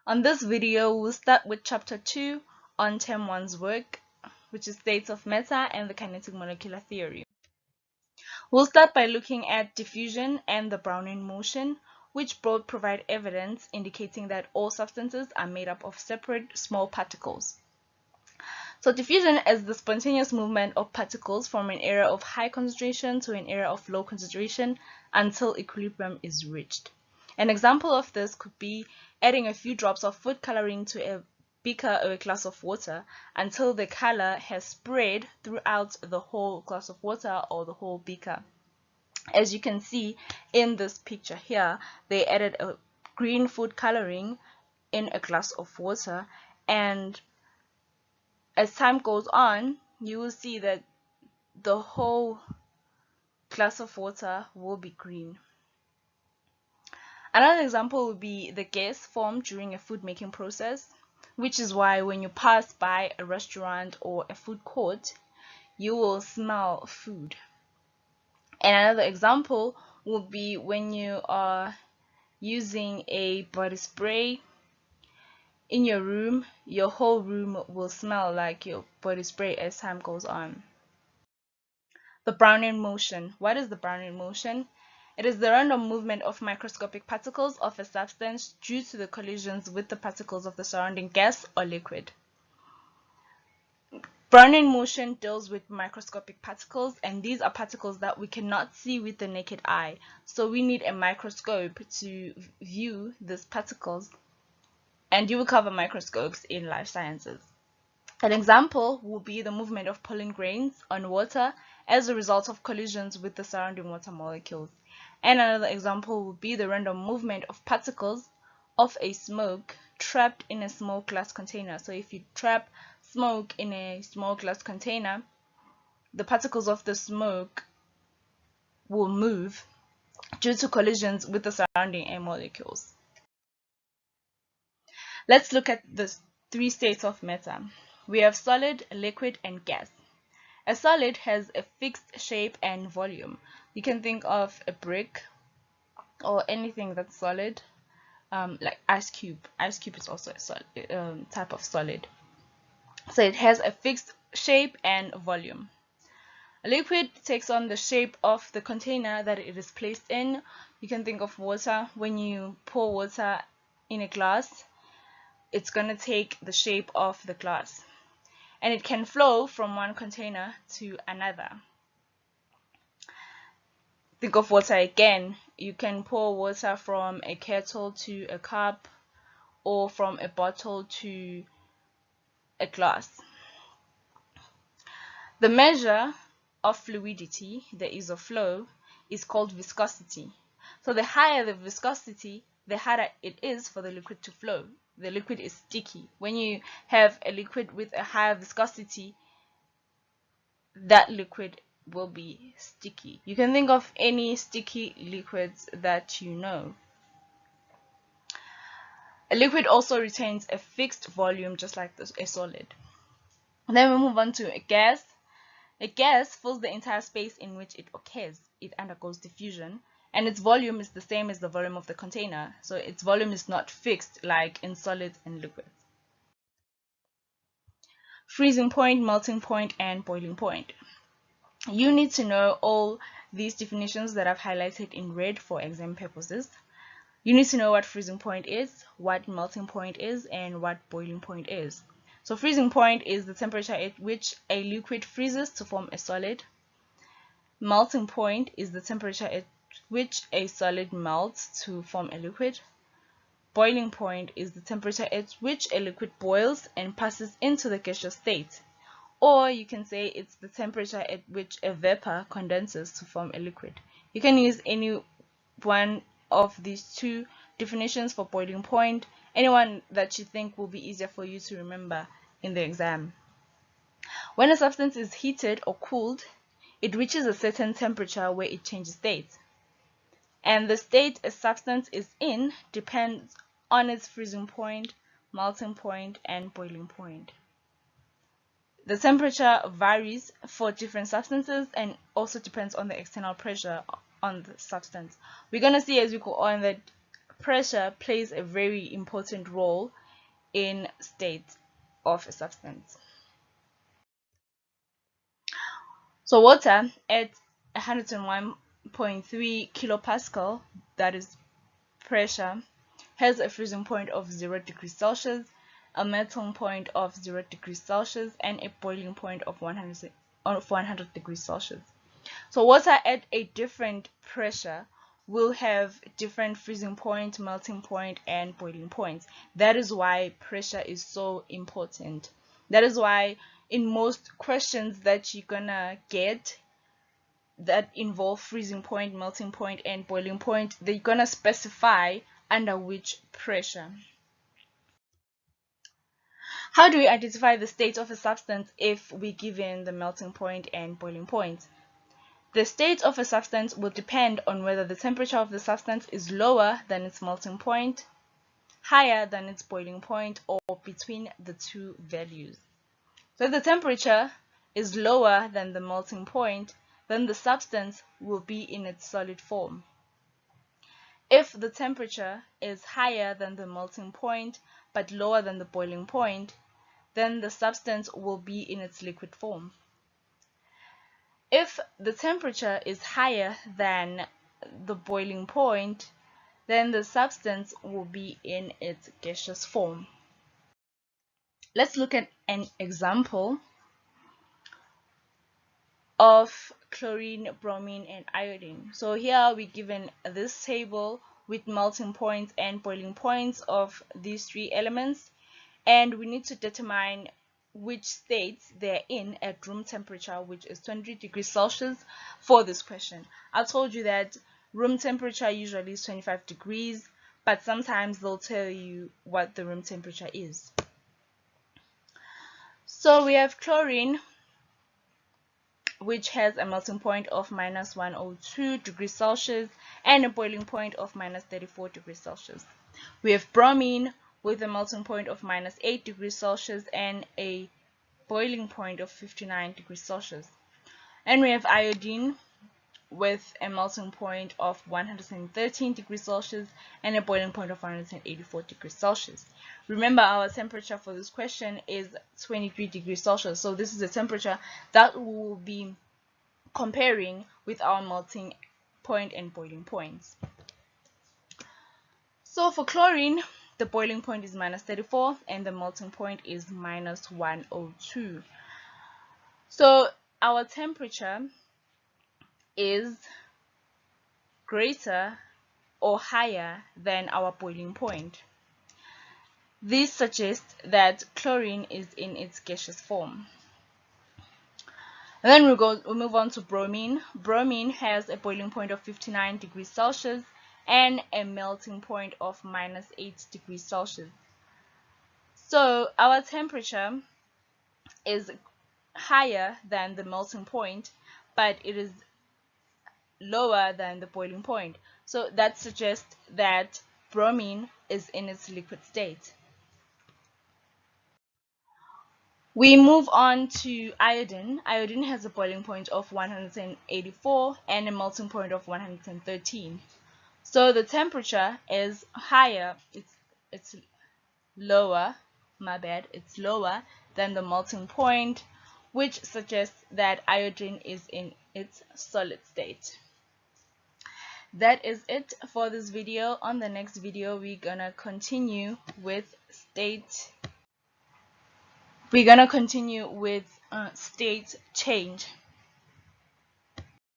On this video, we'll start with Chapter 2 on Term 1's work, which is States of Matter and the Kinetic Molecular Theory. We'll start by looking at diffusion and the Brownian motion, which both provide evidence indicating that all substances are made up of separate small particles. So diffusion is the spontaneous movement of particles from an area of high concentration to an area of low concentration until equilibrium is reached. An example of this could be adding a few drops of food coloring to a beaker or a glass of water until the color has spread throughout the whole glass of water or the whole beaker. As you can see in this picture here, they added a green food coloring in a glass of water, and as time goes on, you will see that the whole glass of water will be green. Another example would be the gas formed during a food making process, which is why when you pass by a restaurant or a food court, you will smell food. And another example would be when you are using a body spray in your room, your whole room will smell like your body spray as time goes on. The Brownian motion. What is the Brownian motion? It is the random movement of microscopic particles of a substance due to the collisions with the particles of the surrounding gas or liquid. Brownian motion deals with microscopic particles, and these are particles that we cannot see with the naked eye. So we need a microscope to view these particles, and you will cover microscopes in life sciences. An example will be the movement of pollen grains on water as a result of collisions with the surrounding water molecules. And another example would be the random movement of particles of a smoke trapped in a small glass container. So if you trap smoke in a small glass container, the particles of the smoke will move due to collisions with the surrounding air molecules. Let's look at the three states of matter. We have solid, liquid, and gas. A solid has a fixed shape and volume. You can think of a brick or anything that's solid, like ice cube. Ice cube is also a solid, type of solid. So it has a fixed shape and volume. A liquid takes on the shape of the container that it is placed in. You can think of water. When you pour water in a glass, it's going to take the shape of the glass, and it can flow from one container to another. Think of water again. You can pour water from a kettle to a cup, or from a bottle to a glass. The measure of fluidity, the ease of flow, is called viscosity. So the higher the viscosity, the harder it is for the liquid to flow. The liquid is sticky. When you have a liquid with a higher viscosity, that liquid will be sticky. You can think of any sticky liquids that you know. A liquid also retains a fixed volume, just like a solid. And then we move on to a gas. A gas fills the entire space in which it occurs. It undergoes diffusion, and its volume is the same as the volume of the container. So its volume is not fixed like in solids and liquids. Freezing point, melting point, and boiling point. You need to know all these definitions that I've highlighted in red for exam purposes. You need to know what freezing point is, what melting point is, and what boiling point is. So freezing point is the temperature at which a liquid freezes to form a solid. Melting point is the temperature at which a solid melts to form a liquid. Boiling point is the temperature at which a liquid boils and passes into the gaseous state. Or you can say it's the temperature at which a vapor condenses to form a liquid. You can use any one of these two definitions for boiling point, anyone that you think will be easier for you to remember in the exam. When a substance is heated or cooled, it reaches a certain temperature where it changes state. And the state a substance is in depends on its freezing point, melting point, and boiling point. The temperature varies for different substances and also depends on the external pressure on the substance. We're going to see as we go on that pressure plays a very important role in state of a substance. So water at 101.3 kilopascal, that is pressure, has a freezing point of 0 degrees Celsius, a melting point of 0 degrees Celsius, and a boiling point of 100 degrees Celsius. So water at a different pressure will have different freezing point, melting point, and boiling points. That is why pressure is so important. That is why in most questions that you're gonna get that involve freezing point, melting point, and boiling point, they're gonna specify under which pressure. How do we identify the state of a substance if we're given the melting point and boiling point? The state of a substance will depend on whether the temperature of the substance is lower than its melting point, higher than its boiling point, or between the two values. So if the temperature is lower than the melting point, then the substance will be in its solid form. If the temperature is higher than the melting point but lower than the boiling point, then the substance will be in its liquid form. If the temperature is higher than the boiling point, then the substance will be in its gaseous form. Let's look at an example of chlorine, bromine, and iodine. So here we're given this table with melting points and boiling points of these three elements, and we need to determine which states they're in at room temperature, which is 23 degrees Celsius for this question. I told you that room temperature usually is 25 degrees, but sometimes they'll tell you what the room temperature is. So we have chlorine, which has a melting point of minus 102 degrees Celsius and a boiling point of minus 34 degrees Celsius. We have bromine with a melting point of minus 8 degrees Celsius and a boiling point of 59 degrees Celsius. And we have iodine with a melting point of 113 degrees Celsius and a boiling point of 184 degrees Celsius. Remember, our temperature for this question is 23 degrees Celsius. So this is the temperature that we will be comparing with our melting point and boiling points. So for chlorine, the boiling point is minus 34 and the melting point is minus 102. So our temperature is greater or higher than our boiling point. This suggests that chlorine is in its gaseous form. And then we'll move on to bromine. Bromine has a boiling point of 59 degrees Celsius and a melting point of minus 8 degrees Celsius. So our temperature is higher than the melting point, but it is lower than the boiling point. So that suggests that bromine is in its liquid state. We move on to iodine. Iodine has a boiling point of 184 and a melting point of 113. So the temperature is higher, it's lower, it's lower than the melting point, which suggests that iodine is in its solid state. That is it for this video. On the next video, we're gonna continue with state change.